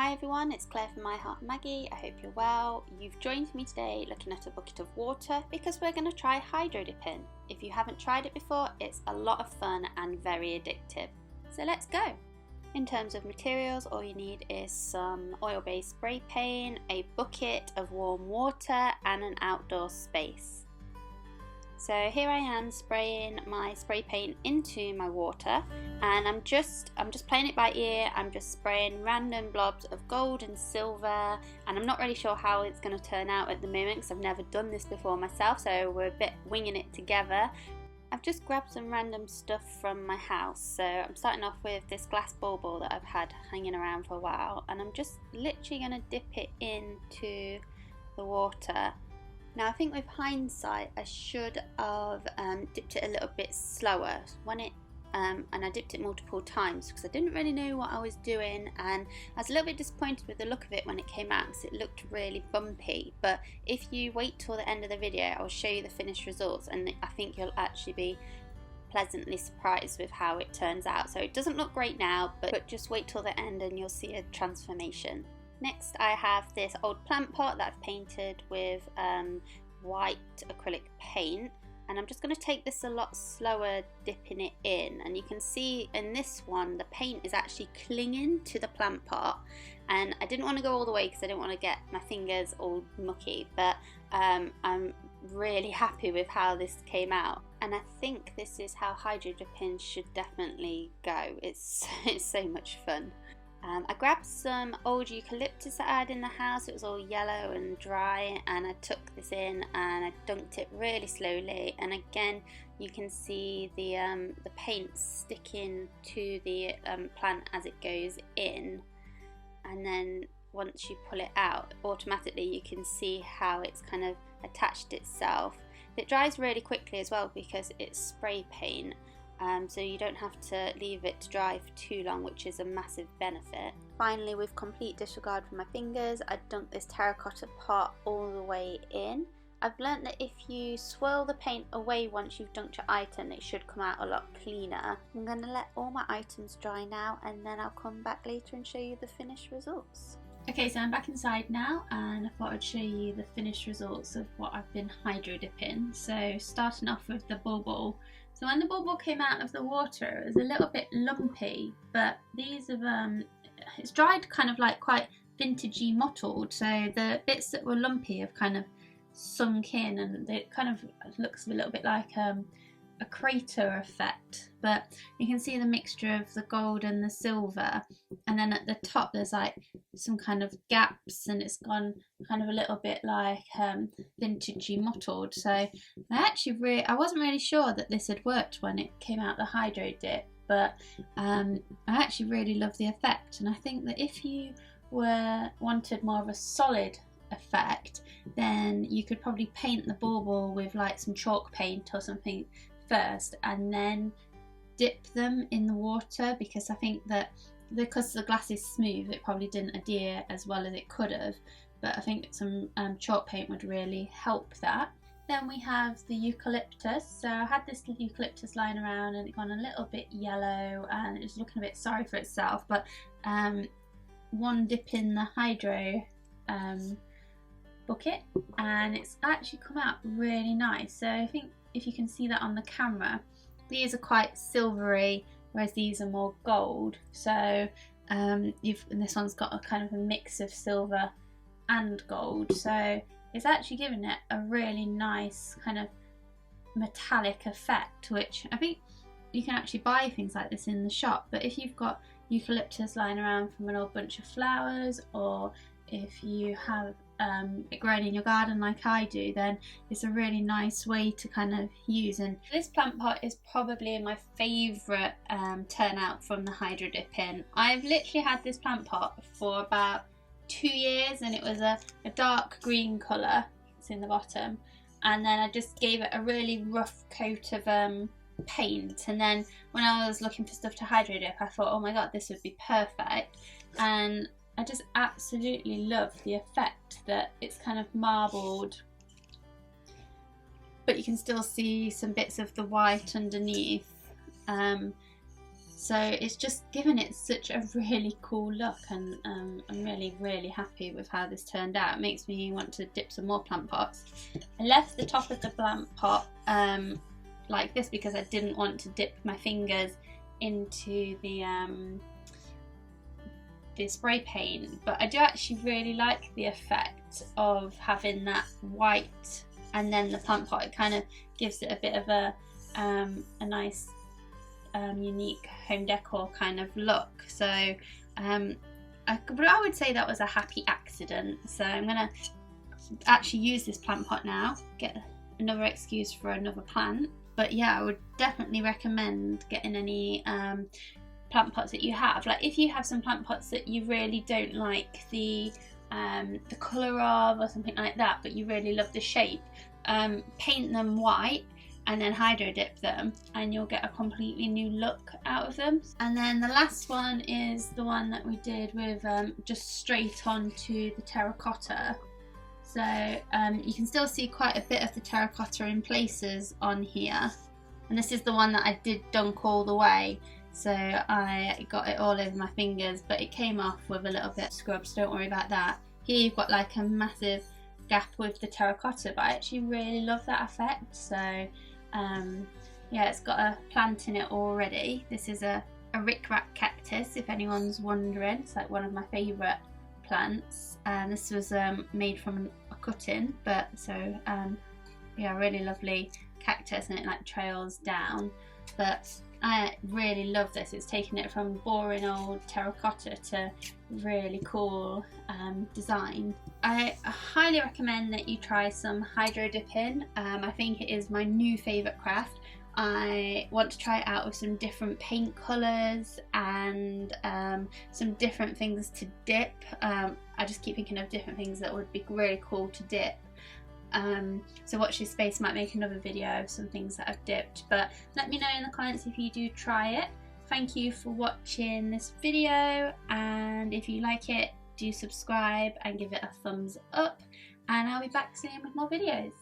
Hi everyone, it's Claire from My Heart Maggie. I hope you're well. You've joined me today looking at a bucket of water because we're going to try hydro dipping. If you haven't tried it before, it's a lot of fun and very addictive. So let's go! In terms of materials, all you need is some oil-based spray paint, a bucket of warm water and an outdoor space. So here I am spraying my spray paint into my water, and I'm just playing it by ear. I'm just spraying random blobs of gold and silver, and I'm not really sure how it's going to turn out at the moment because I've never done this before myself, so we're a bit winging it together. I've just grabbed some random stuff from my house, so I'm starting off with this glass bauble that I've had hanging around for a while, and I'm just literally going to dip it into the water. Now I think with hindsight I should have dipped it a little bit slower and I dipped it multiple times because I didn't really know what I was doing, and I was a little bit disappointed with the look of it when it came out because it looked really bumpy. But if you wait till the end of the video, I'll show you the finished results, and I think you'll actually be pleasantly surprised with how it turns out. So it doesn't look great now, but just wait till the end and you'll see a transformation. Next I have this old plant pot that I've painted with white acrylic paint, and I'm just going to take this a lot slower dipping it in, and you can see in this one the paint is actually clinging to the plant pot, and I didn't want to go all the way because I didn't want to get my fingers all mucky, but I'm really happy with how this came out, and I think this is how hydro dipping should definitely go. It's so much fun. I grabbed some old eucalyptus that I had in the house. It was all yellow and dry, and I took this in and I dunked it really slowly, and again you can see the paint sticking to the plant as it goes in, and then once you pull it out automatically you can see how it's kind of attached itself. It dries really quickly as well because it's spray paint. So you don't have to leave it to dry for too long, which is a massive benefit. Finally, with complete disregard for my fingers, I dunked this terracotta pot all the way in. I've learnt that if you swirl the paint away once you've dunked your item, it should come out a lot cleaner. I'm going to let all my items dry now, and then I'll come back later and show you the finished results. Okay, so I'm back inside now, and I thought I'd show you the finished results of what I've been hydro dipping. So starting off with the bubble. So when the bubble came out of the water, it was a little bit lumpy, but these have it's dried kind of like quite vintagey mottled, so the bits that were lumpy have kind of sunk in, and it kind of looks a little bit like a crater effect, but you can see the mixture of the gold and the silver, and then at the top there's like some kind of gaps, and it's gone kind of a little bit like vintagey mottled. So I wasn't really sure that this had worked when it came out the hydro dip, but I actually really love the effect, and I think that if you wanted more of a solid effect, then you could probably paint the bauble with like some chalk paint or something first and then dip them in the water, because I think that because the glass is smooth it probably didn't adhere as well as it could have, but I think some chalk paint would really help that. Then we have the eucalyptus. So I had this eucalyptus lying around and it got a little bit yellow and it was looking a bit sorry for itself, but one dip in the hydro bucket and it's actually come out really nice. So I think if you can see that on the camera, these are quite silvery, whereas these are more gold. So and this one's got a kind of a mix of silver and gold, so it's actually given it a really nice kind of metallic effect, which I think you can actually buy things like this in the shop. But if you've got eucalyptus lying around from an old bunch of flowers, or if you have it growing in your garden like I do, then it's a really nice way to kind of use. And this plant pot is probably my favourite turnout from the hydro dipping. I've literally had this plant pot for about 2 years, and it was a dark green colour, it's in the bottom, and then I just gave it a really rough coat of paint, and then when I was looking for stuff to hydro dip I thought, oh my god, this would be perfect, and I just absolutely love the effect that it's kind of marbled, but you can still see some bits of the white underneath. So it's just given it such a really cool look, and I'm really happy with how this turned out. It makes me want to dip some more plant pots. I left the top of the plant pot like this because I didn't want to dip my fingers into the spray paint, but I do actually really like the effect of having that white and then the plant pot. It kind of gives it a bit of a nice unique home decor kind of look. So but I would say that was a happy accident. So I'm gonna actually use this plant pot now, get another excuse for another plant. But yeah, I would definitely recommend getting any plant pots that you have. Like if you have some plant pots that you really don't like the colour of or something like that, but you really love the shape, paint them white and then hydro dip them, and you'll get a completely new look out of them. And then the last one is the one that we did with just straight onto the terracotta. So you can still see quite a bit of the terracotta in places on here, and this is the one that I did dunk all the way, so I got it all over my fingers, but it came off with a little bit of scrub, so don't worry about that. Here you've got like a massive gap with the terracotta, but I actually really love that effect. So yeah, it's got a plant in it already. This is a rickrack cactus, if anyone's wondering. It's like one of my favourite plants, and this was made from a cutting, but so yeah, really lovely cactus, and it like trails down. But I really love this. It's taken it from boring old terracotta to really cool design. I highly recommend that you try some hydro dipping. I think it is my new favourite craft. I want to try it out with some different paint colours and some different things to dip. I just keep thinking of different things that would be really cool to dip. So watch this space, might make another video of some things that I've dipped, but let me know in the comments if you do try it. Thank you for watching this video, and if you like it, do subscribe and give it a thumbs up, and I'll be back soon with more videos.